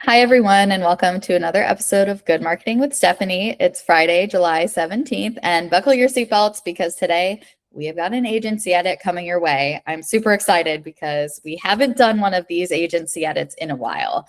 Hi, everyone, and welcome to another episode of Good Marketing with Stephanie. It's Friday, July 17th, and buckle your seatbelts because today we have got an agency edit coming your way. I'm super excited because we haven't done one of these agency edits in a while.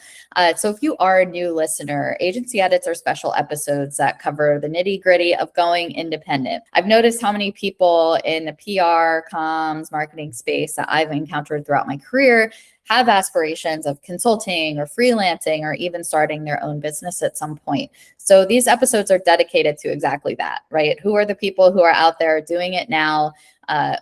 So if you are a new listener, agency edits are special episodes that cover the nitty-gritty of going independent. I've noticed how many people in the PR, comms, marketing space that I've encountered throughout my career have aspirations of consulting or freelancing or even starting their own business at some point. So these episodes are dedicated to exactly that, right? Who are the people who are out there doing it now? And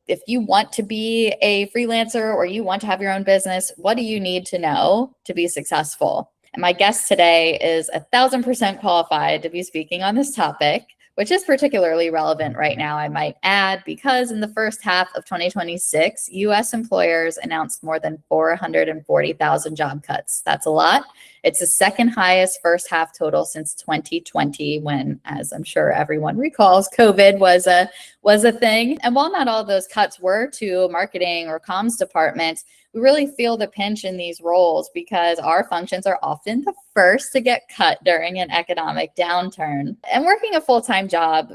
if you want to be a freelancer or you want to have your own business, what do you need to know to be successful? And my guest today is 1,000% qualified to be speaking on this topic, which is particularly relevant right now, I might add, because in the first half of 2026, U.S. employers announced more than 440,000 job cuts. That's a lot. It's the second highest first half total since 2020, when, as I'm sure everyone recalls, COVID was a thing. And while not all those cuts were to marketing or comms departments, we really feel the pinch in these roles because our functions are often the first to get cut during an economic downturn. And working a full-time job,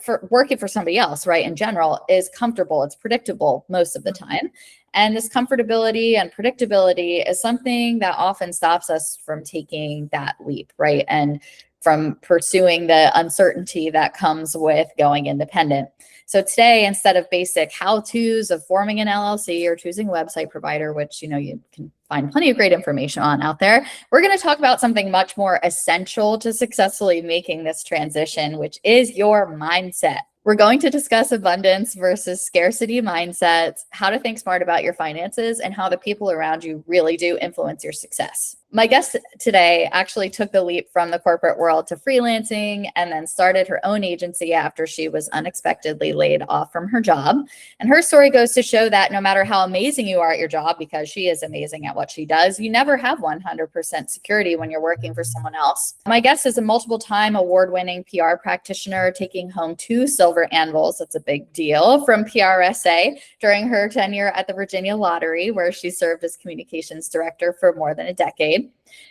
for working for somebody else, right, in general, is comfortable. It's predictable most of the time. And this comfortability and predictability is something that often stops us from taking that leap, right? And from pursuing the uncertainty that comes with going independent. So today, instead of basic how-tos of forming an LLC or choosing a website provider, which you can find plenty of great information on out there, we're going to talk about something much more essential to successfully making this transition, which is your mindset. We're going to discuss abundance versus scarcity mindsets, how to think smart about your finances, and how the people around you really do influence your success. My guest today actually took the leap from the corporate world to freelancing and then started her own agency after she was unexpectedly laid off from her job. And her story goes to show that no matter how amazing you are at your job, because she is amazing at what she does, you never have 100% security when you're working for someone else. My guest is a multiple-time award-winning PR practitioner, taking home 2 Silver Anvils. That's a big deal, from PRSA during her tenure at the Virginia Lottery, where she served as communications director for more than a decade.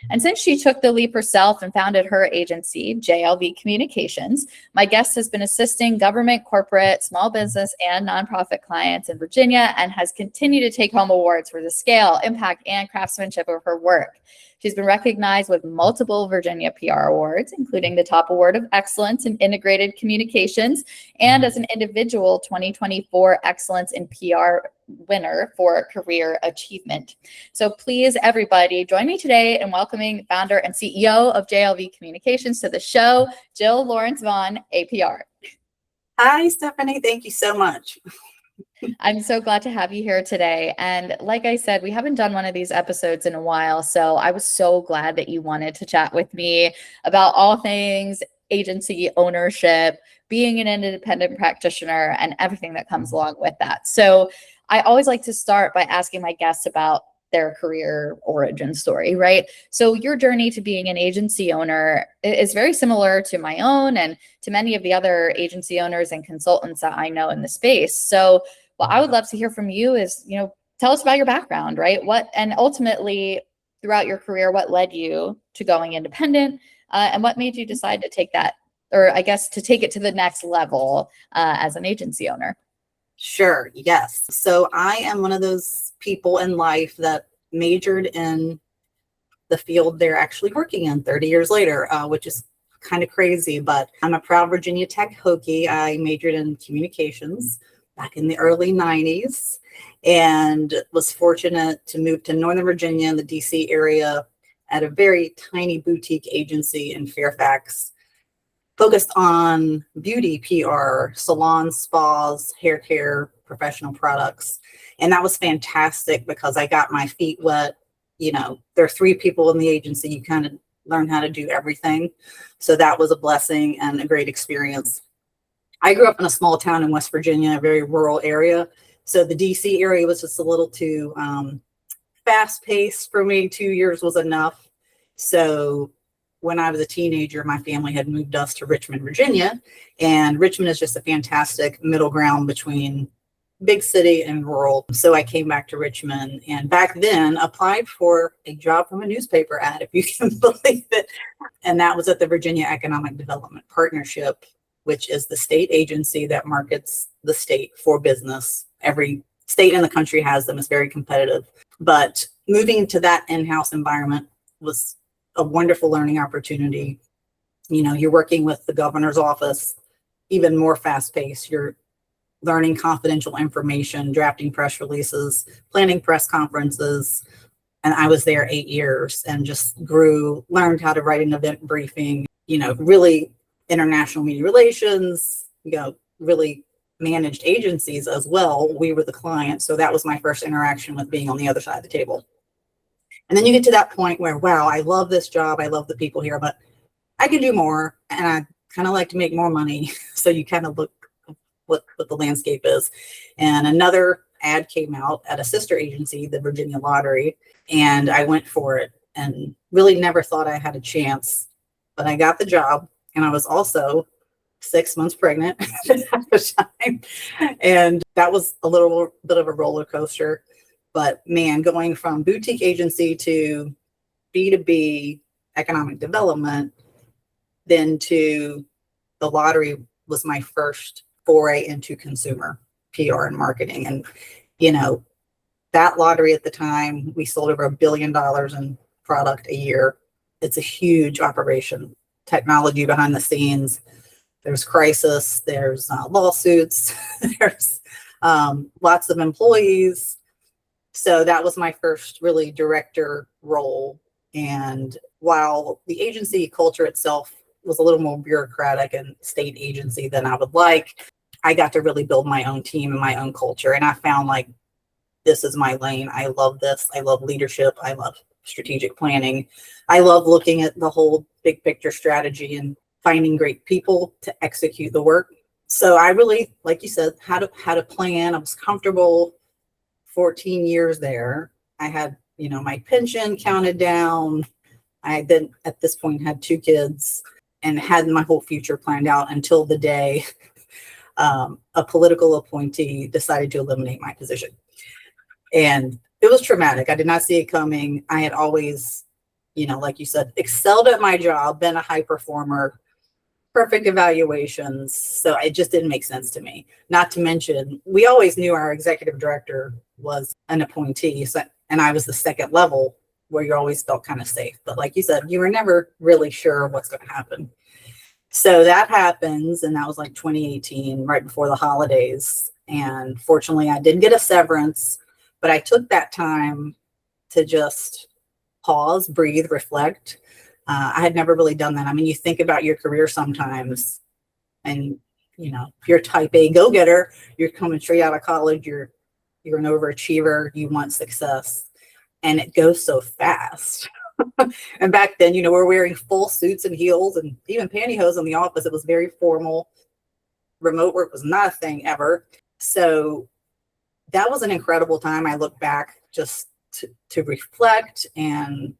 And since she took the leap herself and founded her agency, JLV Communications, my guest has been assisting government, corporate, small business, and nonprofit clients in Virginia and has continued to take home awards for the scale, impact, and craftsmanship of her work. She's been recognized with multiple Virginia PR awards, including the Top Award of Excellence in Integrated Communications and as an individual 2024 Excellence in PR winner for career achievement. So please, everybody, join me today in welcoming founder and CEO of JLV Communications to the show, Jill Vaughan, APR. Hi, Stephanie. Thank you so much. I'm so glad to have you here today. And like I said, we haven't done one of these episodes in a while. So I was so glad that you wanted to chat with me about all things agency ownership, being an independent practitioner, and everything that comes along with that. So I always like to start by asking my guests about their career origin story, right? So your journey to being an agency owner is very similar to my own and to many of the other agency owners and consultants that I know in the space. So what I would love to hear from you is, tell us about your background, right? And ultimately throughout your career, what led you to going independent and what made you decide to take that, or I guess to take it to the next level as an agency owner? Sure. Yes. So I am one of those people in life that majored in the field they're actually working in 30 years later, which is kind of crazy, but I'm a proud Virginia Tech Hokie. I majored in communications back in the early 90s and was fortunate to move to Northern Virginia in the DC area at a very tiny boutique agency in Fairfax, focused on beauty PR, salons, spas, hair care, professional products. And that was fantastic because I got my feet wet. There are 3 people in the agency. You kind of learn how to do everything. So that was a blessing and a great experience. I grew up in a small town in West Virginia, a very rural area. So the DC area was just a little too fast paced for me. 2 years was enough. So when I was a teenager, my family had moved us to Richmond, Virginia, and Richmond is just a fantastic middle ground between big city and rural. So I came back to Richmond, and back then applied for a job from a newspaper ad, if you can believe it. And that was at the Virginia Economic Development Partnership, which is the state agency that markets the state for business. Every state in the country has them. It's very competitive. But moving to that in-house environment was a wonderful learning opportunity. You know, you're working with the governor's office, even more fast-paced. You're learning confidential information, drafting press releases, planning press conferences. And I was there 8 years and just learned how to write an event briefing, you know, really international media relations, you know, really managed agencies as well. We were the client. So that was my first interaction with being on the other side of the table. And then you get to that point where, wow, I love this job. I love the people here, but I can do more. And I kind of like to make more money. So you kind of look what the landscape is. And another ad came out at a sister agency, the Virginia Lottery, and I went for it and really never thought I had a chance, but I got the job. And I was also 6 months pregnant at the time. And that was a little bit of a roller coaster. But man, going from boutique agency to B2B economic development, then to the lottery was my first foray into consumer PR and marketing. And, you know, that lottery at the time, we sold over $1 billion in product a year. It's a huge operation, technology behind the scenes. There's crisis, there's lawsuits, there's lots of employees. So that was my first really director role. And while the agency culture itself was a little more bureaucratic and state agency than I would like, I got to really build my own team and my own culture. And I found like, this is my lane. I love this. I love leadership. I love strategic planning. I love looking at the whole big picture strategy and finding great people to execute the work. So I really, like you said, had a plan. I was comfortable. 14 years there. I had, you know, my pension counted down. I then at this point had 2 kids and had my whole future planned out until the day a political appointee decided to eliminate my position. And it was traumatic. I did not see it coming. I had always, you know, like you said, excelled at my job, been a high performer, perfect evaluations. So it just didn't make sense to me. Not to mention, we always knew our executive director was an appointee. So, and I was the second level where you always felt kind of safe. But like you said, you were never really sure what's going to happen. So that happens. And that was like 2018, right before the holidays. And fortunately, I did get a severance, but I took that time to just pause, breathe, reflect. I had never really done that. I mean, you think about your career sometimes and, you know, if you're type A go-getter, you're coming straight out of college, you're an overachiever, you want success, and it goes so fast. And back then, you know, we're wearing full suits and heels and even pantyhose in the office. It was very formal. Remote work was not a thing ever. So that was an incredible time. I look back just to reflect and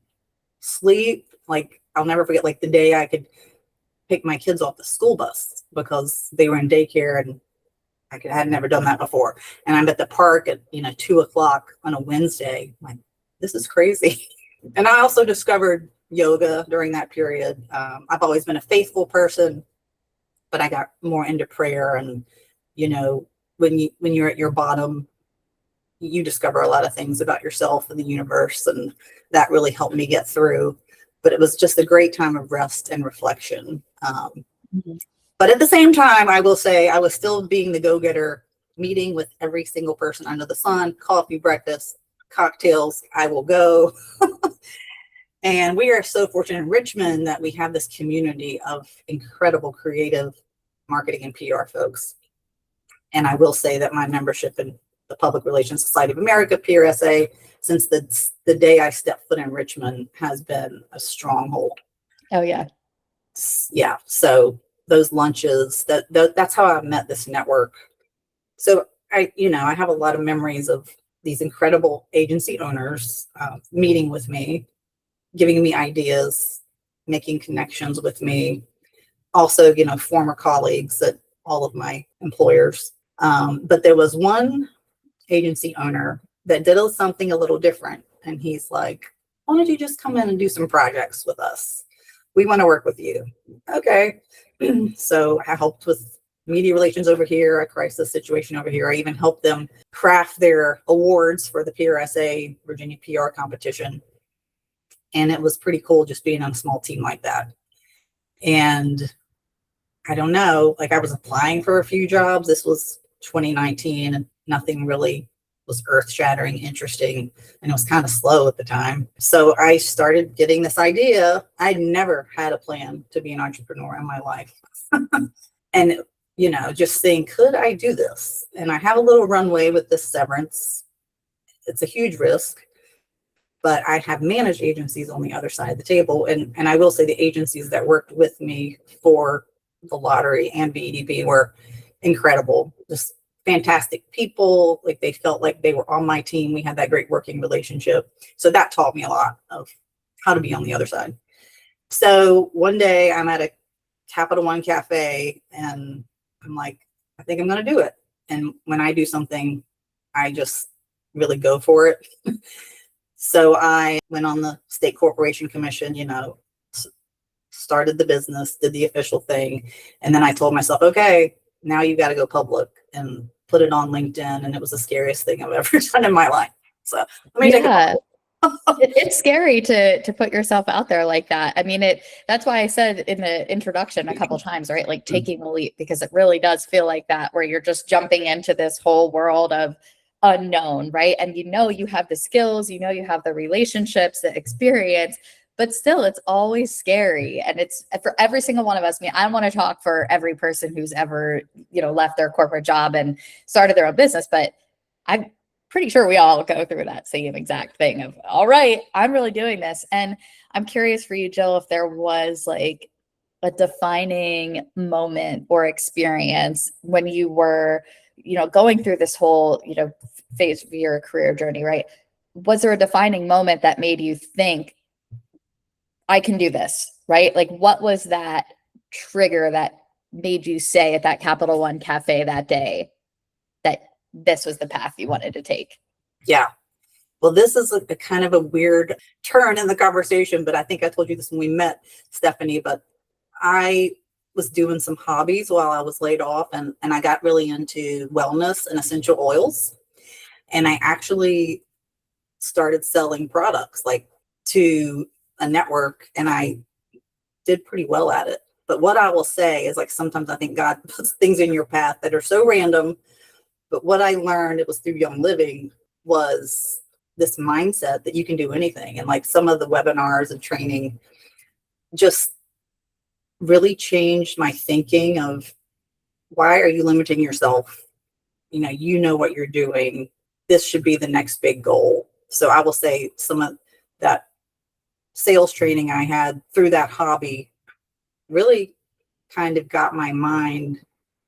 sleep. Like, I'll never forget, like, the day I could pick my kids off the school bus because they were in daycare and I had never done that before. And I'm at the park at, you know, 2:00 on a Wednesday. I'm like, this is crazy. And I also discovered yoga during that period. I've always been a faithful person, but I got more into prayer. And, you know, when you're at your bottom, you discover a lot of things about yourself and the universe. And that really helped me get through. But it was just a great time of rest and reflection. But at the same time, I will say I was still being the go-getter, meeting with every single person under the sun, coffee, breakfast, cocktails, I will go. And we are so fortunate in Richmond that we have this community of incredible creative marketing and PR folks. And I will say that my membership in the Public Relations Society of America, PRSA, since the day I stepped foot in Richmond has been a stronghold. Oh, yeah. Yeah. So those lunches, that's how I met this network. So I have a lot of memories of these incredible agency owners meeting with me, giving me ideas, making connections with me. Also, you know, former colleagues at all of my employers. But there was one agency owner that did something a little different. And he's like, why don't you just come in and do some projects with us? We want to work with you. Okay. So I helped with media relations over here, a crisis situation over here. I even helped them craft their awards for the PRSA Virginia PR competition. And it was pretty cool just being on a small team like that. And I don't know, like I was applying for a few jobs. This was 2019 and nothing really was earth shattering, interesting. And it was kind of slow at the time. So I started getting this idea. I'd never had a plan to be an entrepreneur in my life. And, you know, just saying, could I do this? And I have a little runway with this severance. It's a huge risk, but I have managed agencies on the other side of the table. And I will say the agencies that worked with me for the lottery and BEDB were incredible, just fantastic people. Like they felt like they were on my team. We had that great working relationship. So that taught me a lot of how to be on the other side. So one day I'm at a Capital One cafe and I'm like, I think I'm going to do it. And when I do something, I just really go for it. So I went on the State Corporation Commission, you know, started the business, did the official thing. And then I told myself, okay, now you got to go public and put it on LinkedIn. And it was the scariest thing I've ever done in my life. So let me take a It's scary to put yourself out there like that. I mean, that's why I said in the introduction a couple times, right? Like taking a leap, because it really does feel like that, where you're just jumping into this whole world of unknown, right? And you know, you have the skills, you know, you have the relationships, the experience, but still it's always scary. And it's for every single one of us. I mean, I don't want to talk for every person who's ever, you know, left their corporate job and started their own business, but I'm pretty sure we all go through that same exact thing of, all right, I'm really doing this. And I'm curious for you, Jill, if there was like a defining moment or experience when you were, you know, going through this whole, you know, phase of your career journey, right? Was there a defining moment that made you think, I can do this, right? Like, what was that trigger that made you say at that Capital One cafe that day that this was the path you wanted to take? Yeah. Well, this is a kind of a weird turn in the conversation, but I think I told you this when we met, Stephanie, but I was doing some hobbies while I was laid off, and I got really into wellness and essential oils. And I actually started selling products like to a network, and I did pretty well at it. But what I will say is, like, sometimes I think God puts things in your path that are so random. But what I learned, it was through Young Living, was this mindset that you can do anything. And like some of the webinars and training just really changed my thinking of, why are you limiting yourself? You know what you're doing. This should be the next big goal. So I will say some of that sales training I had through that hobby really kind of got my mind.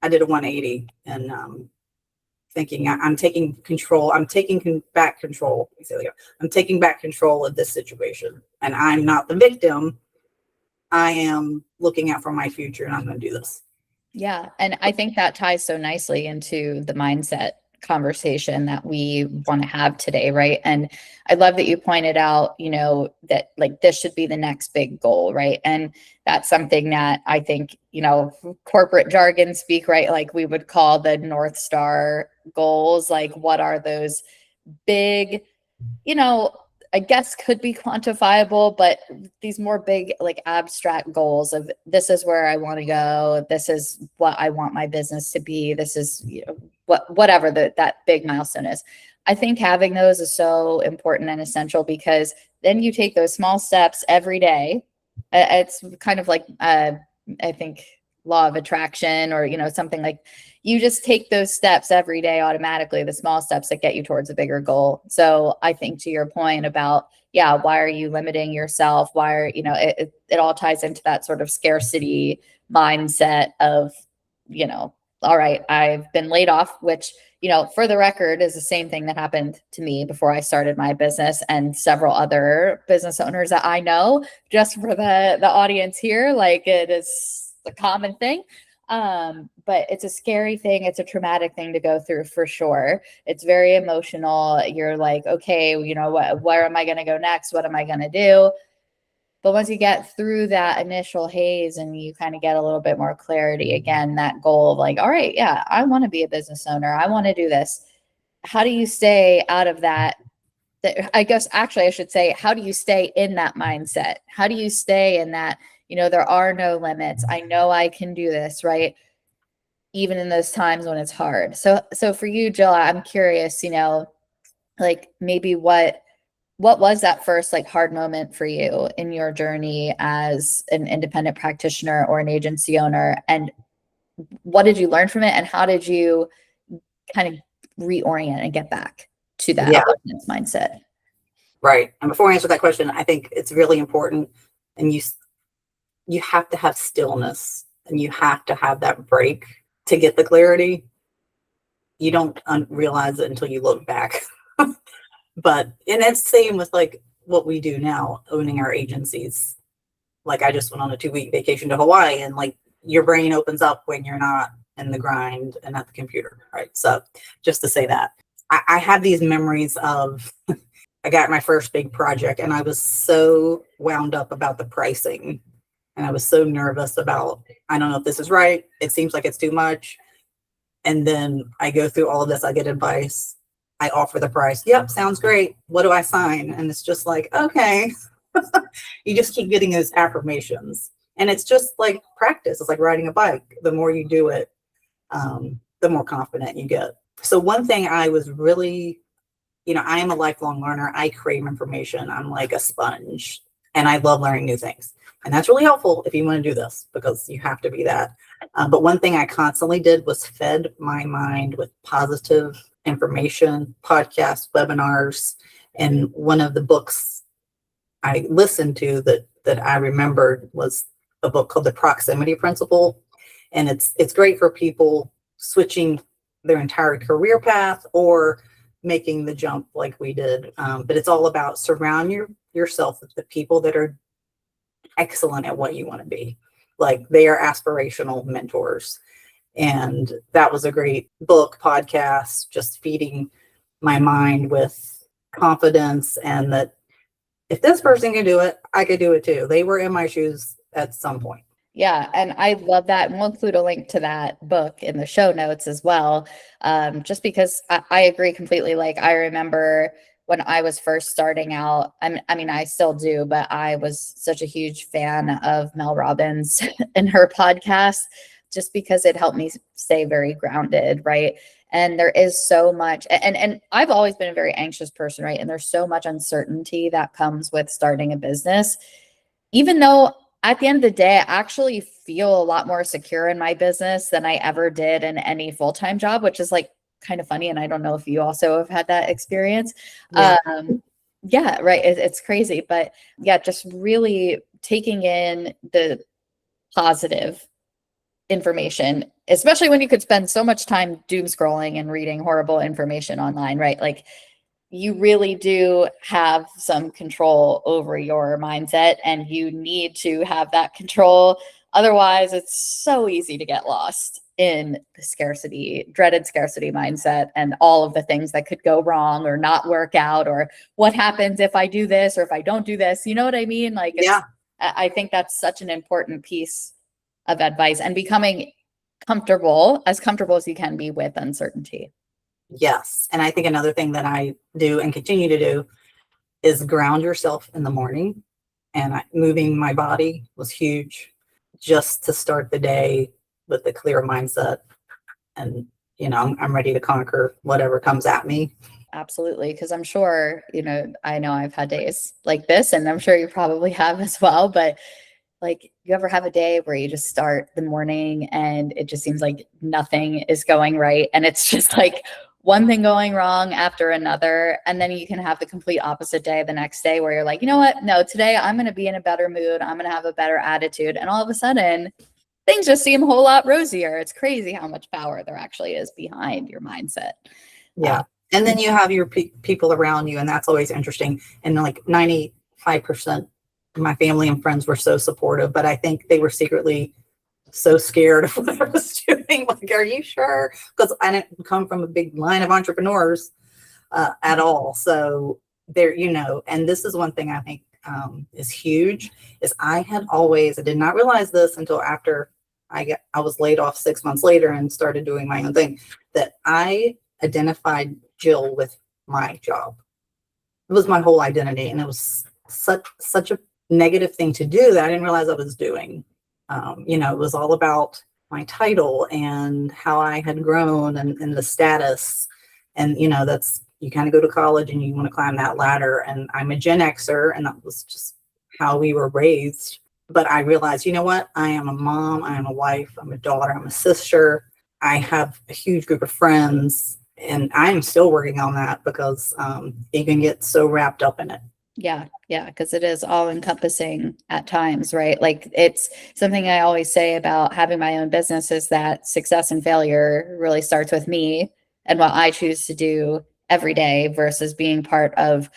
I did a 180 and thinking I'm taking control. I'm taking back control. I'm taking back control of this situation, and I'm not the victim. I am looking out for my future, and I'm going to do this. Yeah. And I think that ties so nicely into the mindset conversation that we want to have today, right? And I love that you pointed out, you know, that like this should be the next big goal, right? And that's something that I think, you know, corporate jargon speak, right? Like we would call the North Star goals. Like, what are those big, you know, I guess could be quantifiable, but these more big, like abstract goals of, this is where I want to go. This is what I want my business to be. This is, you know, whatever that big milestone is. I think having those is so important and essential, because then you take those small steps every day. It's kind of like, I think, law of attraction, or, you know, something like, you just take those steps every day automatically, the small steps that get you towards a bigger goal. So I think to your point about, yeah, why are you limiting yourself? Why are, you know, it all ties into that sort of scarcity mindset of, you know, all right, I've been laid off, which, you know, for the record, is the same thing that happened to me before I started my business, and several other business owners that I know. Just for the audience here, like, it is a common thing. But it's a scary thing. It's a traumatic thing to go through for sure. It's very emotional. You're like, okay, you know, where am I going to go next? What am I going to do? But once you get through that initial haze and you kind of get a little bit more clarity, again, that goal of like, all right, yeah, I want to be a business owner. I want to do this. How do you stay out of that? I guess actually I should say, how do you stay in that mindset? How do you stay in that, you know, there are no limits. I know I can do this, right? Even in those times when it's hard. So for you, Jill, I'm curious, you know, like maybe what was that first like hard moment for you in your journey as an independent practitioner or an agency owner? And what did you learn from it? And how did you kind of reorient and get back to that abundance mindset? Right. And before I answer that question, I think it's really important, and you have to have stillness, and you have to have that break to get the clarity. You don't realize it until you look back. And it's the same with like what we do now, owning our agencies. Like I just went on a 2-week vacation to Hawaii, and like your brain opens up when you're not in the grind and at the computer. Right. So just to say that I have these memories of I got my first big project, and I was so wound up about the pricing, and I was so nervous about, I don't know if this is right. It seems like it's too much. And then I go through all of this. I get advice. I offer the price. Yep. Sounds great. What do I sign? And it's just like, okay, you just keep getting those affirmations, and it's just like practice. It's like riding a bike. The more you do it, the more confident you get. So one thing I was really, you know, I am a lifelong learner. I crave information. I'm like a sponge, and I love learning new things. And that's really helpful if you want to do this, because you have to be that. But one thing I constantly did was fed my mind with positive information, podcasts, webinars. And one of the books I listened to that I remembered was a book called The Proximity Principle. And it's great for people switching their entire career path or making the jump like we did. But it's all about surround yourself with the people that are excellent at what you want to be. Like they are aspirational mentors. And that was a great book, podcast, just feeding my mind with confidence, and that if this person can do it, I could do it too. They were in my shoes at some point. Yeah. And I love that. And we'll include a link to that book in the show notes as well. Just because I agree completely. Like I remember when I was first starting out, I mean, I still do, but I was such a huge fan of Mel Robbins and her podcast, just because it helped me stay very grounded. Right. And there is so much, and I've always been a very anxious person, right? And there's so much uncertainty that comes with starting a business, even though at the end of the day, I actually feel a lot more secure in my business than I ever did in any full-time job, which is like kind of funny. And I don't know if you also have had that experience. Yeah. Yeah, right. It's crazy. But yeah, just really taking in the positive information, especially when you could spend so much time doom scrolling and reading horrible information online, right? Like you really do have some control over your mindset, and you need to have that control. Otherwise, it's so easy to get lost in the dreaded scarcity mindset, and all of the things that could go wrong or not work out, or what happens if I do this or if I don't do this. You know what I mean? Like, I think that's such an important piece of advice, and becoming comfortable as you can be with uncertainty. Yes. And I think another thing that I do and continue to do is ground yourself in the morning. And moving my body was huge, just to start the day with a clear mindset. And, you know, I'm ready to conquer whatever comes at me. Absolutely. Because I'm sure, you know I've had days like this, and I'm sure you probably have as well. But like, you ever have a day where you just start the morning and it just seems like nothing is going right, and it's just like one thing going wrong after another, and then you can have the complete opposite day the next day where you're like, you know what? No, today I'm going to be in a better mood. I'm going to have a better attitude. And all of a sudden, things just seem a whole lot rosier. It's crazy how much power there actually is behind your mindset. Yeah. And then you have your people around you, and that's always interesting. And like 95% of my family and friends were so supportive, but I think they were secretly so scared of what I was doing. Like, are you sure? Because I didn't come from a big line of entrepreneurs at all. So there, and this is one thing I think is huge, is I did not realize this until after I was laid off 6 months later and started doing my own thing, that I identified Jill with my job. It was my whole identity, and it was such a negative thing to do that I didn't realize I was doing. It was all about my title and how I had grown and the status. And, that's, you kind of go to college and you want to climb that ladder. And I'm a Gen Xer, and that was just how we were raised. But I realized, you know what? I am a mom, I am a wife, I'm a daughter, I'm a sister. I have a huge group of friends, and I am still working on that because you can get so wrapped up in it. Yeah. Because it is all encompassing at times, right? Like, it's something I always say about having my own business is that success and failure really starts with me and what I choose to do every day versus being part of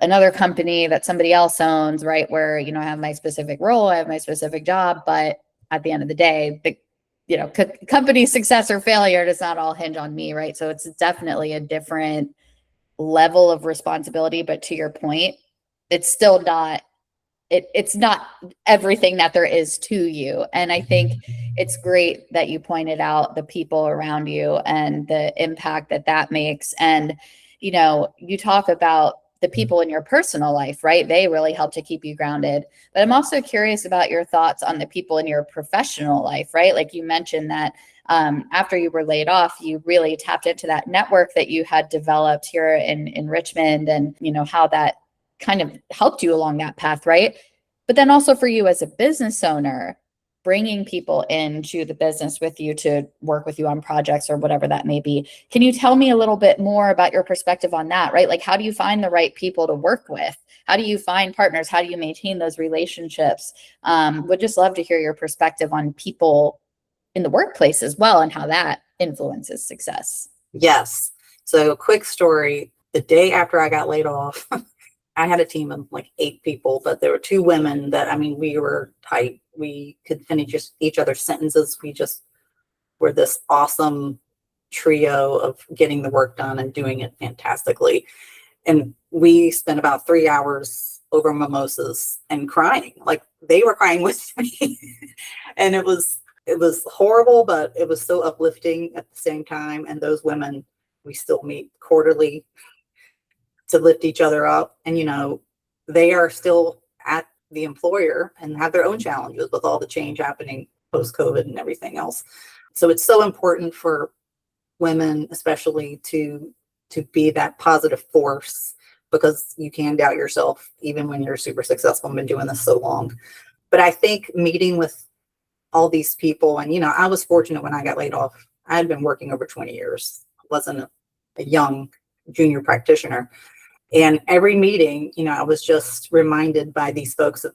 another company that somebody else owns, right? Where, I have my specific role, I have my specific job, but at the end of the day, the company success or failure does not all hinge on me, right? So it's definitely a different level of responsibility, but to your point, it's still not it's not everything that there is to you. And I think it's great that you pointed out the people around you and the impact that makes. And you talk about the people in your personal life, right? They really help to keep you grounded. But I'm also curious about your thoughts on the people in your professional life, right? Like, you mentioned that after you were laid off, you really tapped into that network that you had developed here in Richmond, and how that kind of helped you along that path, right? But then also for you as a business owner, bringing people into the business with you to work with you on projects or whatever that may be. Can you tell me a little bit more about your perspective on that, right? Like, how do you find the right people to work with? How do you find partners? How do you maintain those relationships? Would just love to hear your perspective on people in the workplace as well and how that influences success. Yes. So, quick story. The day after I got laid off, I had a team of like 8 people, but there were 2 women that, we were tight. We could finish each other's sentences. We just were this awesome trio of getting the work done and doing it fantastically. And we spent about 3 hours over mimosas and crying. Like, they were crying with me. And it was horrible, but it was so uplifting at the same time. And those women, we still meet quarterly to lift each other up. And, they are still at the employer and have their own challenges with all the change happening post-COVID and everything else. So it's so important for women, especially to be that positive force, because you can doubt yourself even when you're super successful and been doing this so long. But I think meeting with all these people, and, I was fortunate when I got laid off. I had been working over 20 years. I wasn't a young junior practitioner. And every meeting, I was just reminded by these folks of,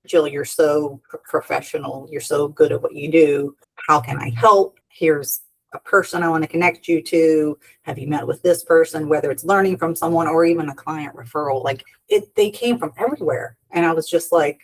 Jill, you're so professional. You're so good at what you do. How can I help? Here's a person I want to connect you to. Have you met with this person? Whether it's learning from someone or even a client referral, they came from everywhere. And I was just like,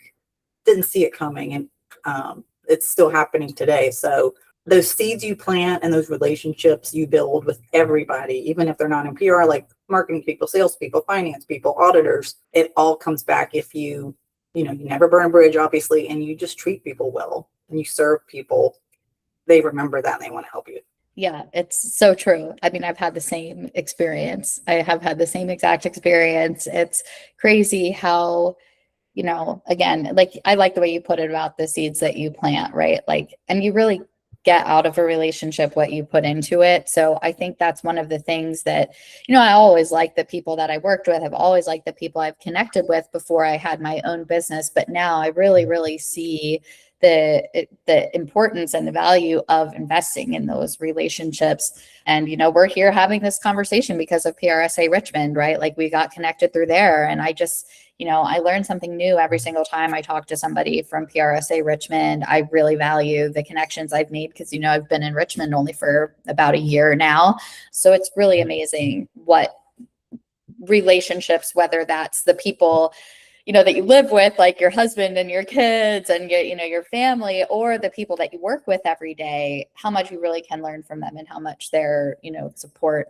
didn't see it coming. And it's still happening today. So those seeds you plant and those relationships you build with everybody, even if they're not in PR, like marketing people, salespeople, finance people, auditors, it all comes back if you never burn a bridge, obviously, and you just treat people well and you serve people. They remember that and they want to help you. Yeah, it's so true. I've had the same experience. I have had the same exact experience. It's crazy how, again, like, I like the way you put it about the seeds that you plant, right? Like, and you really get out of a relationship what you put into it. So I think that's one of the things that, I always like the people that I worked with. I've always liked the people I've connected with before I had my own business. But now I really, really see the importance and the value of investing in those relationships. And, we're here having this conversation because of PRSA Richmond, right? Like, we got connected through there. And I just, I learn something new every single time I talk to somebody from PRSA Richmond. I really value the connections I've made because, I've been in Richmond only for about a year now. So it's really amazing what relationships, whether that's the people that you live with, like your husband and your kids and your family, or the people that you work with every day, how much you really can learn from them and how much their, support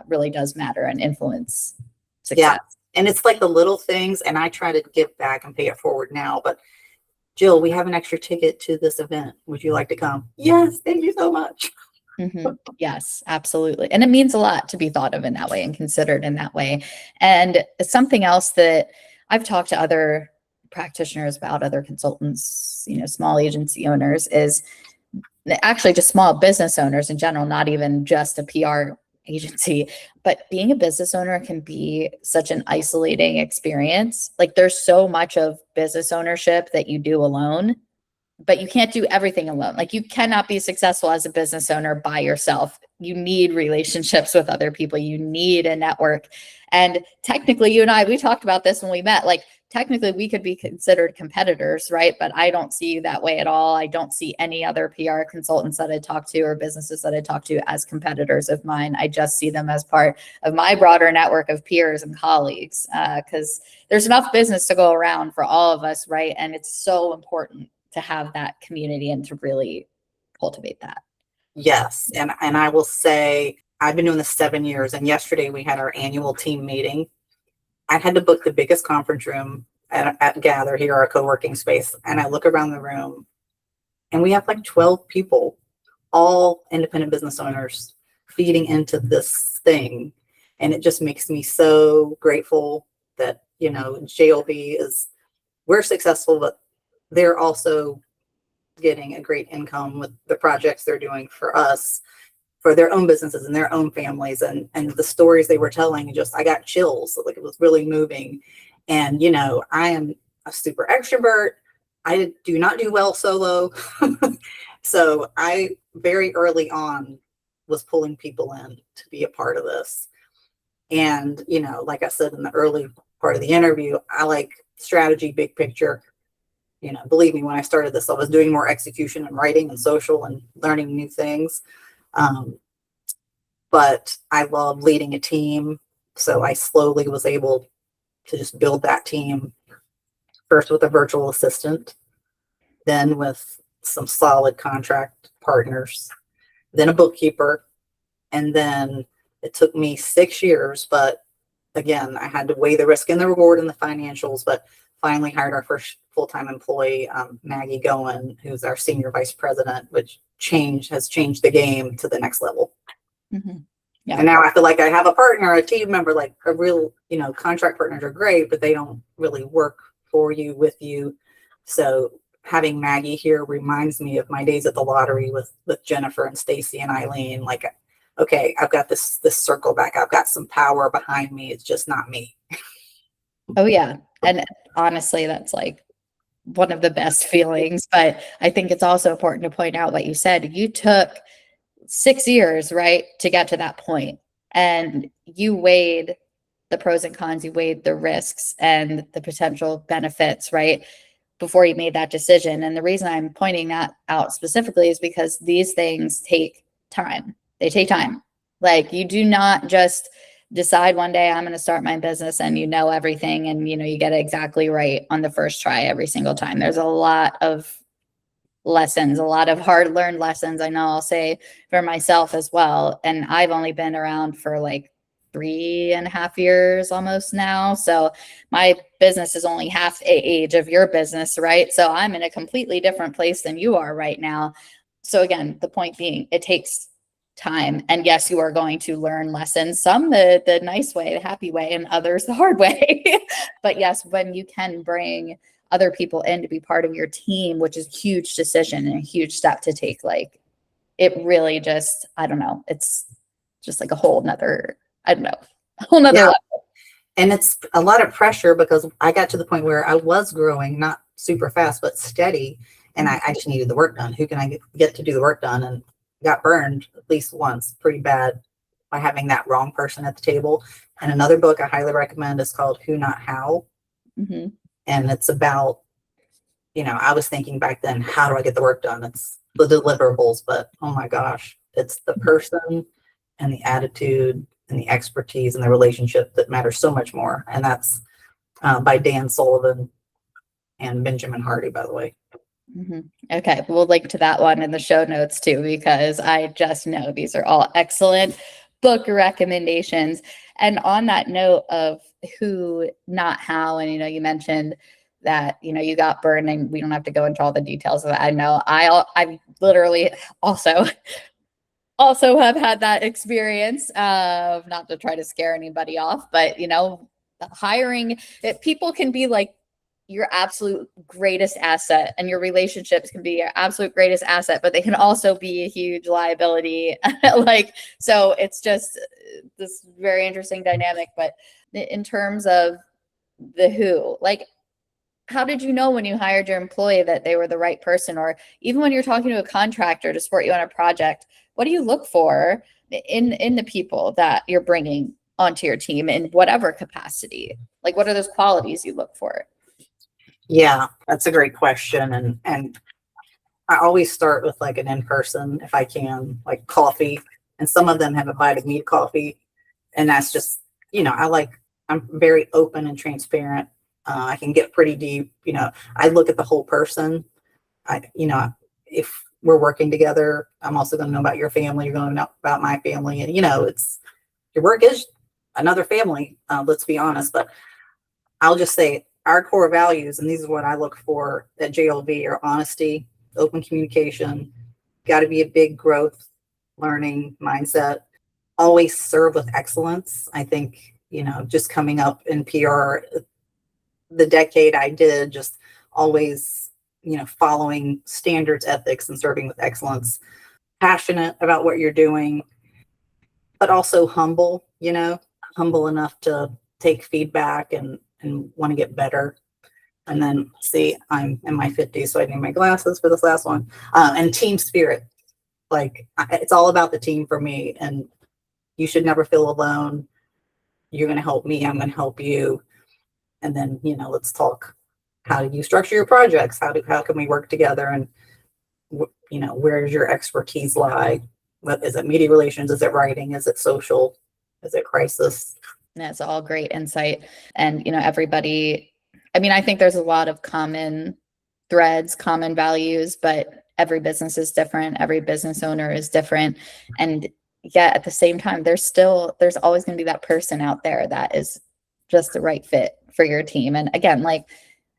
really does matter and influence success. Yeah. And it's like the little things, and I try to give back and pay it forward now. But Jill, we have an extra ticket to this event. Would you like to come? Yes, thank you so much. Yes, absolutely. And it means a lot to be thought of in that way and considered in that way. And something else that I've talked to other practitioners about, other consultants, small agency owners, is actually just small business owners in general, not even just a PR agency, but being a business owner can be such an isolating experience. Like there's so much of business ownership that you do alone, but you can't do everything alone. Like you cannot be successful as a business owner by yourself. You need relationships with other people. You need a network. And technically, you and I, we talked about this when we met, like technically we could be considered competitors, right? But I don't see you that way at all. I don't see any other PR consultants that I talk to or businesses that I talk to as competitors of mine. I just see them as part of my broader network of peers and colleagues, because there's enough business to go around for all of us, right? And it's so important to have that community and to really cultivate that. Yes. And I will say, I've been doing this 7 years, and yesterday we had our annual team meeting. I had to book the biggest conference room at Gather here, our co-working space. And I look around the room and we have like 12 people, all independent business owners feeding into this thing. And it just makes me so grateful that, JLV we're successful, but they're also getting a great income with the projects they're doing for us, for their own businesses and their own families. And the stories they were telling, I got chills. Like it was really moving. And, I am a super extrovert. I do not do well solo. So I very early on was pulling people in to be a part of this. And, like I said in the early part of the interview, I like strategy, big picture. Believe me, when I started this, I was doing more execution and writing and social and learning new things. But I love leading a team. So I slowly was able to just build that team, first with a virtual assistant, then with some solid contract partners, then a bookkeeper. And then it took me 6 years, but again, I had to weigh the risk and the reward and the financials, but finally hired our first full-time employee, Maggie Goen, who's our senior vice president, which has changed the game to the next level. Yeah. And now I feel like I have a partner, a team member, like a real, contract partners are great, but they don't really work for you, with you. So having Maggie here reminds me of my days at the lottery with Jennifer and Stacy and Eileen. Like, okay, I've got this circle back. I've got some power behind me. It's just not me. Oh yeah. And honestly, that's like one of the best feelings. But I think it's also important to point out what you said. You took 6 years, right, to get to that point. And you weighed the pros and cons, you weighed the risks and the potential benefits, right, before you made that decision. And the reason I'm pointing that out specifically is because these things take time. They take time. Like you do not just decide one day I'm going to start my business and everything and you get it exactly right on the first try every single time. There's a lot of lessons, a lot of hard learned lessons. I know I'll say for myself as well. And I've only been around for like 3.5 years almost now. So my business is only half the age of your business, right? So I'm in a completely different place than you are right now. So again, the point being, it takes time. And yes, you are going to learn lessons, some the nice way, the happy way, and others the hard way. But yes, when you can bring other people in to be part of your team, which is a huge decision and a huge step to take, like it really just, I don't know, it's just like a whole nother, a whole nother level. And it's a lot of pressure because I got to the point where I was growing, not super fast, but steady. And I just needed the work done. Who can I get to do the work done? And got burned at least once pretty bad by having that wrong person at the table. And another book I highly recommend is called Who Not How. And it's about, I was thinking back then, how do I get the work done? It's the deliverables, but oh my gosh, it's the person and the attitude and the expertise and the relationship that matters so much more. And that's by Dan Sullivan and Benjamin Hardy, by the way. Okay, we'll link to that one in the show notes too, because I just know these are all excellent book recommendations. And on that note of who, not how, and you mentioned that you got burned, and we don't have to go into all the details of that. I know I literally also have had that experience of, not to try to scare anybody off, but hiring, people can be like your absolute greatest asset, and your relationships can be your absolute greatest asset, but they can also be a huge liability. So it's just this very interesting dynamic. But in terms of the who, how did you know when you hired your employee that they were the right person? Or even when you're talking to a contractor to support you on a project, what do you look for in the people that you're bringing onto your team in whatever capacity? What are those qualities you look for? Yeah, that's a great question. And I always start with an in-person, if I can, coffee. And some of them have invited me to coffee. And that's just, I'm very open and transparent. I can get pretty deep. I look at the whole person. If we're working together, I'm also going to know about your family. You're going to know about my family. And, it's, your work is another family. Let's be honest. But I'll just say our core values, and these is what I look for at JLV, are honesty, open communication, got to be a big growth, learning mindset, always serve with excellence. I think, just coming up in PR, the decade I did, just always, following standards, ethics, and serving with excellence, passionate about what you're doing, but also humble, humble enough to take feedback and want to get better. And then I'm in my 50s, so I need my glasses for this last one. And team spirit. It's all about the team for me. And you should never feel alone. You're going to help me. I'm going to help you. And then, let's talk. How do you structure your projects? How can we work together? And, where does your expertise lie? Is it media relations? Is it writing? Is it social? Is it crisis? That's all great insight. And, everybody, I think there's a lot of common threads, common values, but every business is different. Every business owner is different. And yet at the same time, there's always going to be that person out there that is just the right fit for your team. And again,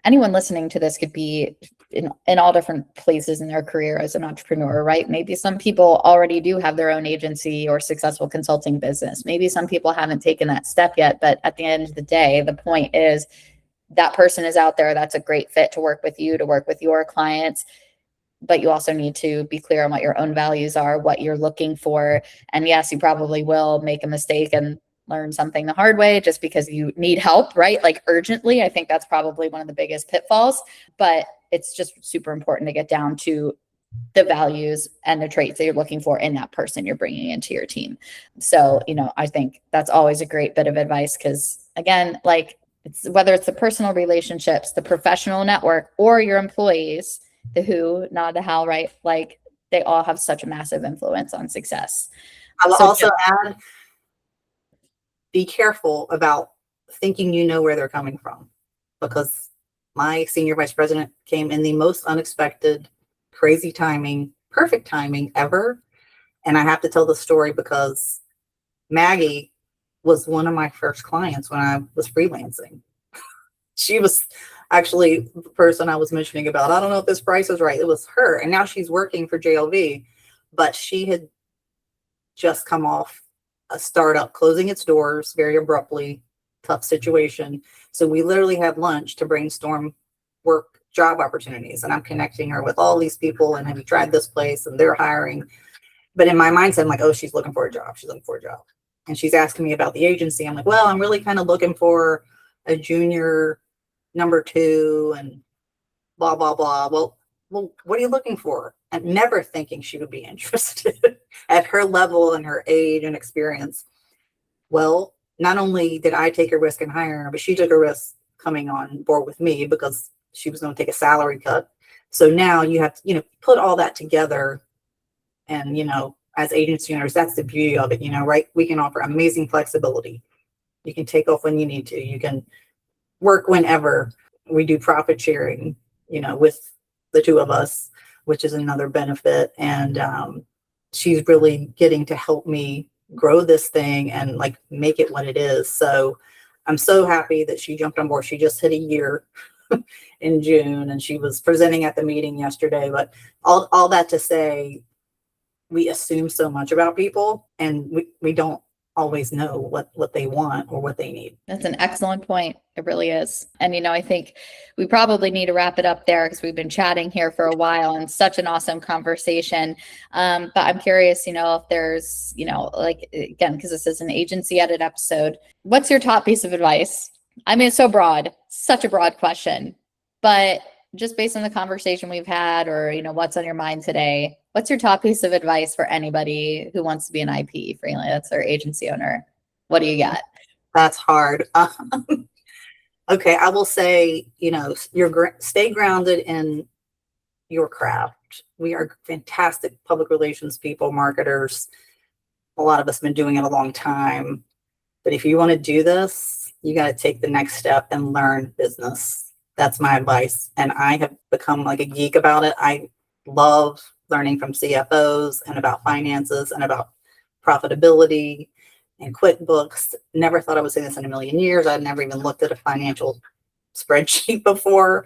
anyone listening to this could be in all different places in their career as an entrepreneur, right? Maybe some people already do have their own agency or successful consulting business. Maybe some people haven't taken that step yet, but at the end of the day, the point is that person is out there. That's a great fit to work with you, to work with your clients. But you also need to be clear on what your own values are, what you're looking for. And yes, you probably will make a mistake and learn something the hard way just because you need help, right? Urgently. I think that's probably one of the biggest pitfalls, but it's just super important to get down to the values and the traits that you're looking for in that person you're bringing into your team. So, I think that's always a great bit of advice because, again, whether it's the personal relationships, the professional network, or your employees, the who, not the how, right? They all have such a massive influence on success. I will also add, be careful about thinking where they're coming from, because my senior vice president came in the most unexpected, crazy timing, perfect timing ever. And I have to tell the story because Maggie was one of my first clients when I was freelancing. She was actually the person I was mentioning about, I don't know if this price is right. It was her. And now she's working for JLV, but she had just come off a startup closing its doors very abruptly, tough situation. So we literally had lunch to brainstorm work job opportunities. And I'm connecting her with all these people. And have you tried this place? And they're hiring. But in my mindset, I'm like, oh, she's looking for a job. She's looking for a job. And she's asking me about the agency. I'm like, well, I'm really kind of looking for a junior number 2 and blah, blah, blah. Well, what are you looking for? And never thinking she would be interested at her level and her age and experience. Well, not only did I take a risk in hiring her, but she took a risk coming on board with me because she was going to take a salary cut. So now you have to, put all that together. And, as agency owners, that's the beauty of it, right? We can offer amazing flexibility. You can take off when you need to. You can work whenever. We do profit sharing, with the two of us, which is another benefit. And she's really getting to help me grow this thing and like make it what it is. So I'm so happy that she jumped on board. She just hit a year in June, and she was presenting at the meeting yesterday. But all that to say, we assume so much about people, and we don't always know what they want or what they need. That's an excellent point. It really is. And, I think we probably need to wrap it up there because we've been chatting here for a while and such an awesome conversation. But I'm curious, if there's, like, again, because this is an agency edit episode, what's your top piece of advice? I mean, it's so broad, such a broad question, but just based on the conversation we've had or, what's on your mind today, what's your top piece of advice for anybody who wants to be an IP freelancer or agency owner? What do you got? That's hard. Okay, I will say, stay grounded in your craft. We are fantastic public relations people, marketers. A lot of us have been doing it a long time. But if you want to do this, you got to take the next step and learn business. That's my advice. And I have become like a geek about it. I love learning from CFOs and about finances and about profitability and QuickBooks. Never thought I would say this in a million years. I'd never even looked at a financial spreadsheet before.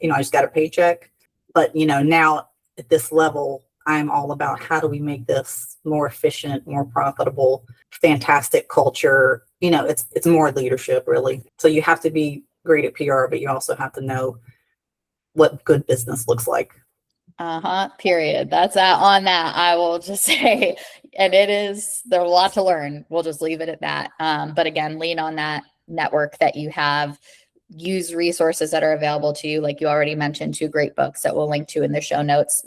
I just got a paycheck. But, now at this level, I'm all about how do we make this more efficient, more profitable, fantastic culture. It's more leadership, really. So you have to be great at PR, but you also have to know what good business looks like. Period. That's on that. I will just say, and there's a lot to learn. We'll just leave it at that. But again, lean on that network that you have. Use resources that are available to you. Like you already mentioned, 2 great books that we'll link to in the show notes.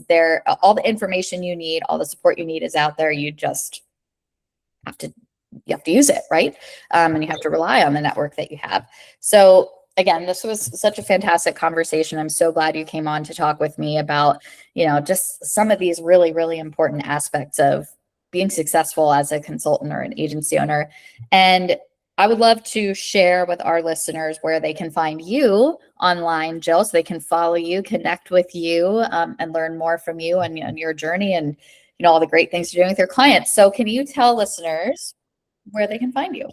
All the information you need, all the support you need is out there. You just have to use it, right? And you have to rely on the network that you have. So again, this was such a fantastic conversation. I'm so glad you came on to talk with me about, just some of these really, really important aspects of being successful as a consultant or an agency owner. And I would love to share with our listeners where they can find you online, Jill, so they can follow you, connect with you, and learn more from you and your journey and, all the great things you're doing with your clients. So can you tell listeners where they can find you?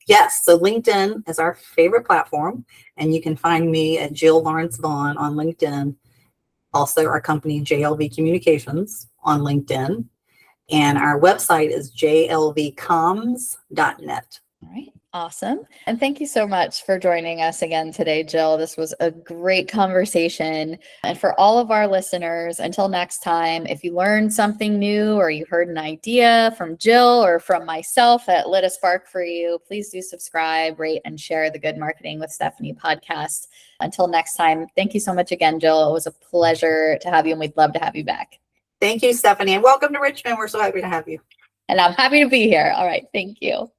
Yes. So LinkedIn is our favorite platform, and you can find me at Jill Vaughan on LinkedIn. Also, our company, JLV Communications, on LinkedIn. And our website is jlvcoms.net. All right. Awesome. And thank you so much for joining us again today, Jill. This was a great conversation. And for all of our listeners, until next time, if you learned something new or you heard an idea from Jill or from myself that lit a spark for you, please do subscribe, rate, and share the Good Marketing with Stephanie podcast. Until next time, thank you so much again, Jill. It was a pleasure to have you, and we'd love to have you back. Thank you, Stephanie, and welcome to Richmond. We're so happy to have you. And I'm happy to be here. All right. Thank you.